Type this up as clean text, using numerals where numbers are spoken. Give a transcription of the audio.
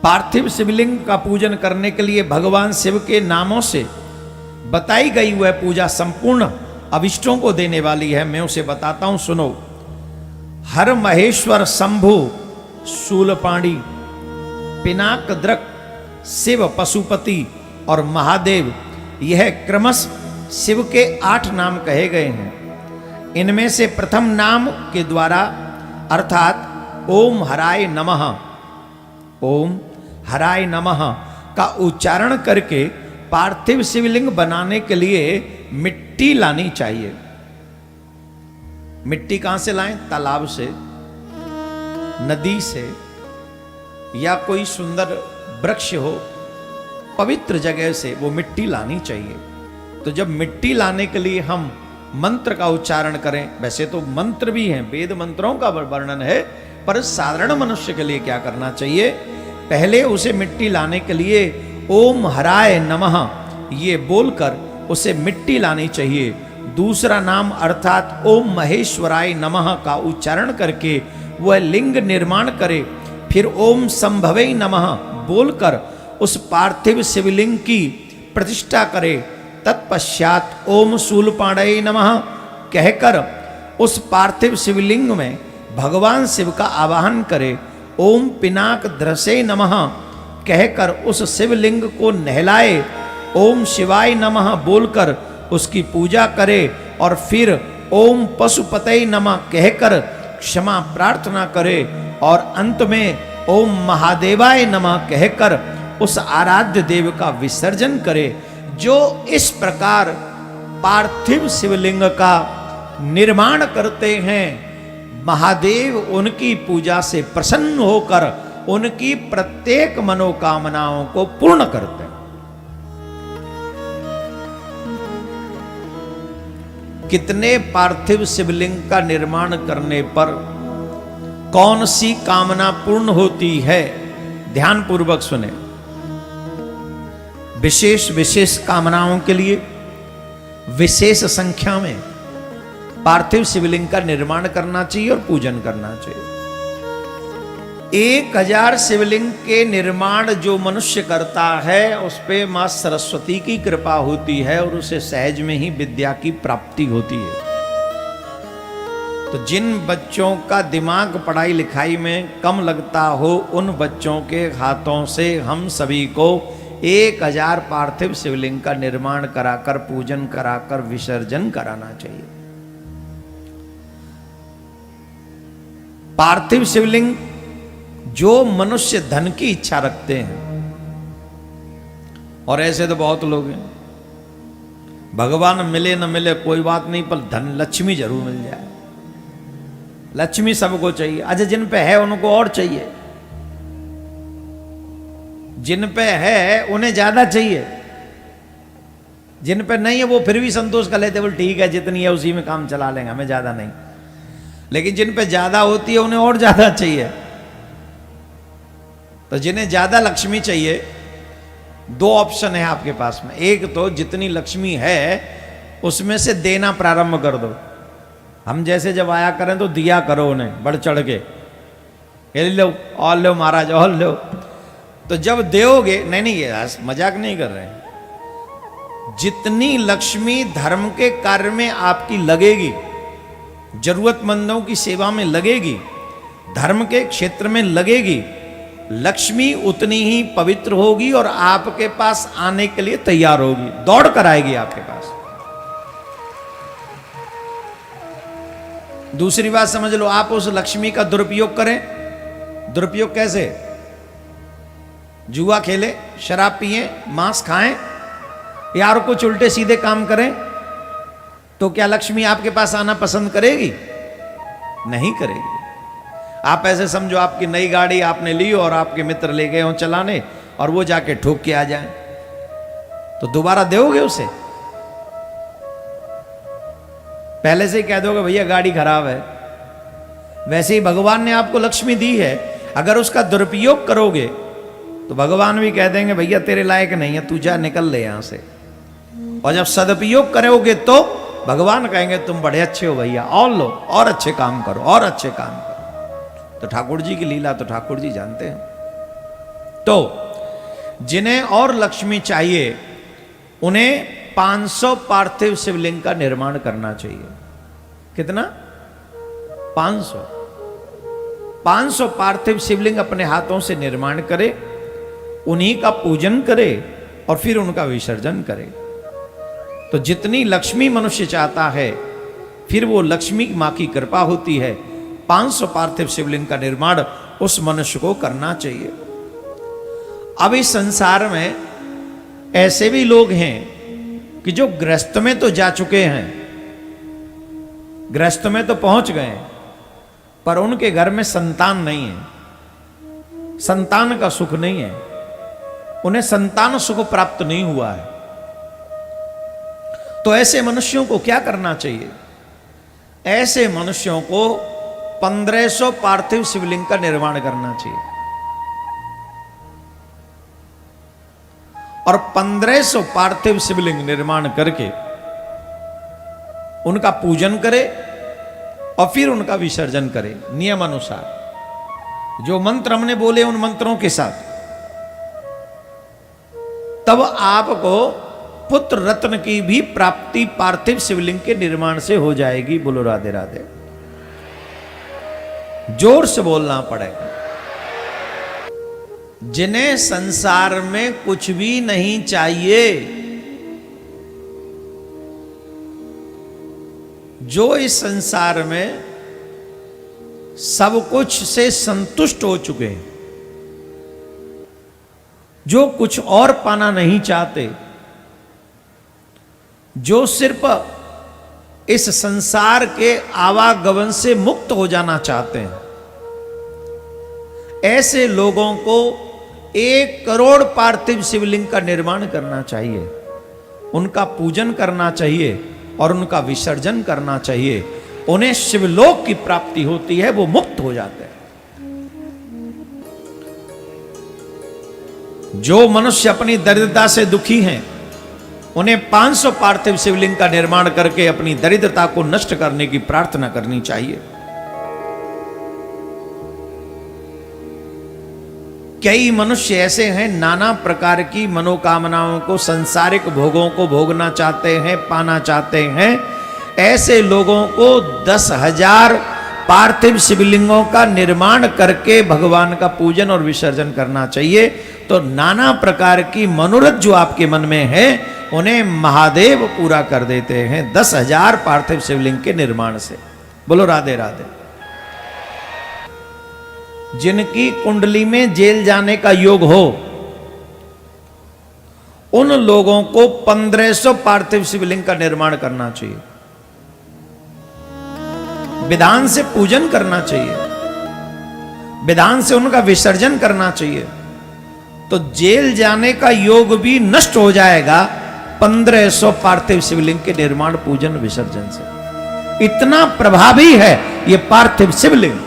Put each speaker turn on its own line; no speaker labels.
पार्थिव शिवलिंग का पूजन करने के लिए भगवान शिव के नामों से बताई गई वह पूजा संपूर्ण अभिष्टों को देने वाली है। मैं उसे बताता हूं, सुनो। हर महेश्वर शंभु शूलपाणी पिनाकद्रक शिव पशुपति और महादेव, यह क्रमश शिव के 8 नाम कहे गए हैं। इनमें से प्रथम नाम के द्वारा अर्थात ओम हराय नमः, ओम हराय नमः का उच्चारण करके पार्थिव शिवलिंग बनाने के लिए मिट्टी लानी चाहिए। मिट्टी कहां से लाएं? तालाब से, नदी से, या कोई सुंदर वृक्ष हो, पवित्र जगह से वो मिट्टी लानी चाहिए। तो जब मिट्टी लाने के लिए हम मंत्र का उच्चारण करें, वैसे तो मंत्र भी हैं, वेद मंत्रों का वर्णन है, पर साधारण मनुष्य के लिए क्या करना चाहिए? पहले उसे मिट्टी लाने के लिए ओम हराय नमः ये बोलकर उसे मिट्टी लानी चाहिए। दूसरा नाम अर्थात ओम महेश्वराय नमः का उच्चारण करके वह लिंग निर्माण करे। फिर ओम संभवे नमः बोलकर उस पार्थिव शिवलिंग की प्रतिष्ठा करे। तत्पश्चात ओम शूलपाणय नमः कहकर उस पार्थिव शिवलिंग में भगवान शिव का आवाहन करे। ओम पिनाक द्रसे नमः कहकर उस शिवलिंग को नहलाए। ओम शिवाय नमः बोलकर उसकी पूजा करे और फिर ओम पशुपतये नमः कहकर क्षमा प्रार्थना करे और अंत में ओम महादेवाय नमः कहकर उस आराध्य देव का विसर्जन करे। जो इस प्रकार पार्थिव शिवलिंग का निर्माण करते हैं, महादेव उनकी पूजा से प्रसन्न होकर उनकी प्रत्येक मनोकामनाओं को पूर्ण करते हैं। कितने पार्थिव शिवलिंग का निर्माण करने पर कौन सी कामना पूर्ण होती है? ध्यान पूर्वक सुने। विशेष विशेष कामनाओं के लिए विशेष संख्या में पार्थिव शिवलिंग का निर्माण करना चाहिए और पूजन करना चाहिए। 1000 शिवलिंग के निर्माण जो मनुष्य करता है उस पे मां सरस्वती की कृपा होती है और उसे सहज में ही विद्या की प्राप्ति होती है। तो जिन बच्चों का दिमाग पढ़ाई लिखाई में कम लगता हो, उन बच्चों के हाथों से हम सभी को 1000 पार्थिव शिवलिंग का निर्माण कराकर, पूजन कराकर विसर्जन कराना चाहिए। पार्थिव शिवलिंग जो मनुष्य धन की इच्छा रखते हैं, और ऐसे तो बहुत लोग हैं, भगवान मिले न मिले कोई बात नहीं, पर धन लक्ष्मी जरूर मिल जाए। लक्ष्मी सबको चाहिए। अच्छा, जिन पे है उनको और चाहिए, जिन पे है उन्हें ज्यादा चाहिए, जिन पे नहीं है वो फिर भी संतोष कर लेते, बोल ठीक है जितनी है उसी में काम चला लेंगे, हमें ज्यादा नहीं। लेकिन जिन पे ज्यादा होती है उन्हें और ज्यादा चाहिए। तो जिन्हें ज्यादा लक्ष्मी चाहिए, 2 ऑप्शन है आपके पास में। एक तो जितनी लक्ष्मी है उसमें से देना प्रारंभ कर दो। हम जैसे जब आया करें तो दिया करो उन्हें बढ़ चढ़ के, लो और लो महाराज और लो। तो जब दोगे, नहीं ये मजाक नहीं कर रहे हैं, जितनी लक्ष्मी धर्म के कार्य में आपकी लगेगी, जरूरतमंदों की सेवा में लगेगी, धर्म के क्षेत्र में लगेगी, लक्ष्मी उतनी ही पवित्र होगी और आपके पास आने के लिए तैयार होगी, दौड़ कर आएगी आपके पास। दूसरी बात समझ लो, आप उस लक्ष्मी का दुरुपयोग करें। दुरुपयोग कैसे? जुआ खेले, शराब पिए, मांस खाएं, यार कुछ उल्टे सीधे काम करें, तो क्या लक्ष्मी आपके पास आना पसंद करेगी? नहीं करेगी। आप ऐसे समझो आपकी नई गाड़ी आपने ली और आपके मित्र ले गए हो चलाने और वो जाके ठोक के आ जाए, तो दोबारा दोगे उसे? पहले से ही कह दोगे भैया गाड़ी खराब है। वैसे ही भगवान ने आपको लक्ष्मी दी है, अगर उसका दुरुपयोग करोगे तो भगवान भी कह देंगे भैया तेरे लायक नहीं है, तू जा निकल ले यहां से। और जब सदुपयोग करोगे तो भगवान कहेंगे तुम बड़े अच्छे हो भैया, और लो और अच्छे काम करो और अच्छे काम करो। तो ठाकुर जी की लीला तो ठाकुर जी जानते हैं। तो जिन्हें और लक्ष्मी चाहिए उन्हें 500 पार्थिव शिवलिंग का निर्माण करना चाहिए। कितना? 500। 500 पार्थिव शिवलिंग अपने हाथों से निर्माण करे, उन्हीं का पूजन करे और फिर उनका विसर्जन करे। तो जितनी लक्ष्मी मनुष्य चाहता है फिर वो लक्ष्मी मां की कृपा होती है। 500 पार्थिव शिवलिंग का निर्माण उस मनुष्य को करना चाहिए। अब इस संसार में ऐसे भी लोग हैं कि जो गृहस्थ में तो जा चुके हैं, गृहस्थ में तो पहुंच गए, पर उनके घर में संतान नहीं है, संतान का सुख नहीं है, उन्हें संतान सुख प्राप्त नहीं हुआ है। तो ऐसे मनुष्यों को क्या करना चाहिए? ऐसे मनुष्यों को 1500 पार्थिव शिवलिंग का निर्माण करना चाहिए और 1500 पार्थिव शिवलिंग निर्माण करके उनका पूजन करे और फिर उनका विसर्जन करे नियम अनुसार। जो मंत्र हमने बोले उन मंत्रों के साथ, तब आपको पुत्र रत्न की भी प्राप्ति पार्थिव शिवलिंग के निर्माण से हो जाएगी। बोलो राधे राधे। जोर से बोलना पड़ेगा। जिन्हें संसार में कुछ भी नहीं चाहिए, जो इस संसार में सब कुछ से संतुष्ट हो चुके हैं, जो कुछ और पाना नहीं चाहते, जो सिर्फ इस संसार के आवागमन से मुक्त हो जाना चाहते हैं, ऐसे लोगों को 1 करोड़ पार्थिव शिवलिंग का निर्माण करना चाहिए, उनका पूजन करना चाहिए और उनका विसर्जन करना चाहिए। उन्हें शिवलोक की प्राप्ति होती है, वो मुक्त हो जाते हैं। जो मनुष्य अपनी दरिद्रता से दुखी हैं, उन्हें 500 पार्थिव शिवलिंग का निर्माण करके अपनी दरिद्रता को नष्ट करने की प्रार्थना करनी चाहिए। कई मनुष्य ऐसे हैं, नाना प्रकार की मनोकामनाओं को, सांसारिक भोगों को भोगना चाहते हैं, पाना चाहते हैं। ऐसे लोगों को 10,000 पार्थिव शिवलिंगों का निर्माण करके भगवान का पूजन और विसर्जन करना चाहिए। तो नाना प्रकार की मनोरथ जो आपके मन में है उन्हें महादेव पूरा कर देते हैं 10,000 पार्थिव शिवलिंग के निर्माण से। बोलो राधे राधे। जिनकी कुंडली में जेल जाने का योग हो, उन लोगों को 1500 पार्थिव शिवलिंग का निर्माण करना चाहिए, विधान से पूजन करना चाहिए, विधान से उनका विसर्जन करना चाहिए। तो जेल जाने का योग भी नष्ट हो जाएगा 1500 पार्थिव शिवलिंग के निर्माण, पूजन, विसर्जन से। इतना प्रभावी है ये पार्थिव शिवलिंग।